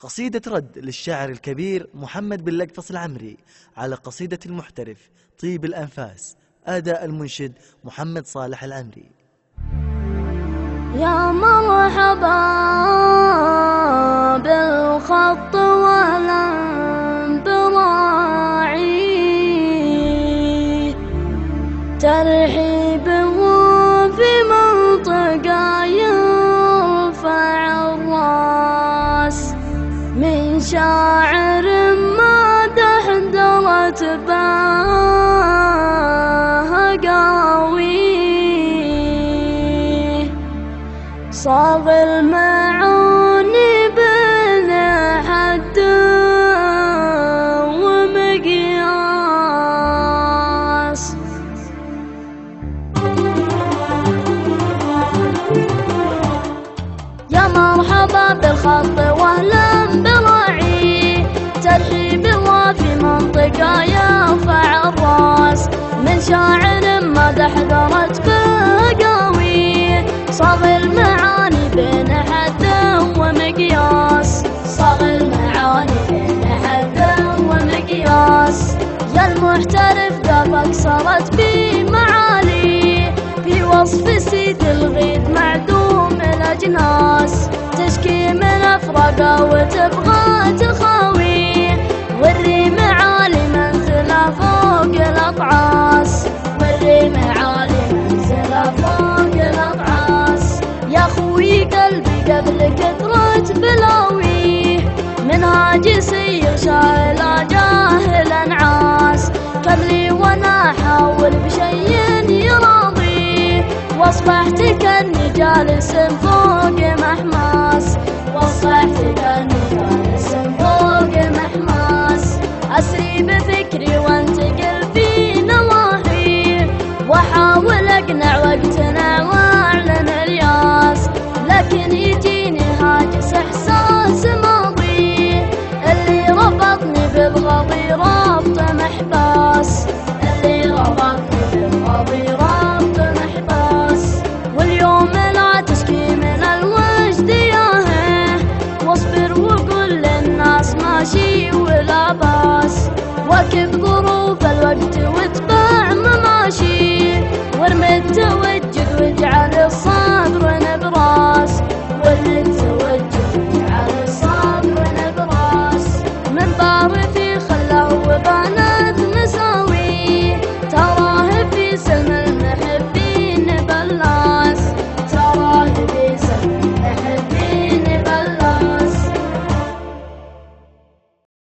قصيدة رد للشاعر الكبير محمد بن لقفص العمري على قصيدة المحترف طيب الأنفاس، أداء المنشد محمد صالح العمري. يا مرحبا بالخط والانبراعي، ترحيبه في منطقة يرفع الراس من شاعر ما دحدرت باه قوي، صاغ المعاني بين حد ومقياس. يا مرحبا بالخط والانبراعي، ترحيب الله في منطقة يرفع الراس من شاعر ما دحدرت بقاوي، صاغ المعاني بين حد ومقياس، صاغ المعاني بين حد ومقياس. يا المحترف دربك صارت بمعالي، في وصف سيد الغيث معدوم الأجناس، تشكي من أفرقه وتبغى تخاوي، والريم عالي منزله فوق الأطعاس، والريم عالي منزله فوق الأطعاس. يا خوي قلبي قبل كثرة بلاوي، منهاج يسير شايل جاهل انعاس، كملي وانا احاول بشي يراضي، واصبحت كاني جالس فوق محماس، واصبحت كاني جالس فوق محماس. اسري بفكري وانتقل في نواحي، واحاول اقنع وقتنا واعلن الياس، لكن يجيني هاجس احساس ماضي، اللي ربطني بالغضي ربط محباس، اللي ربطني بالغضي ربط محباس. واليوم لا تشكي من الوجد ياهه، واصبر وقول للناس ماشي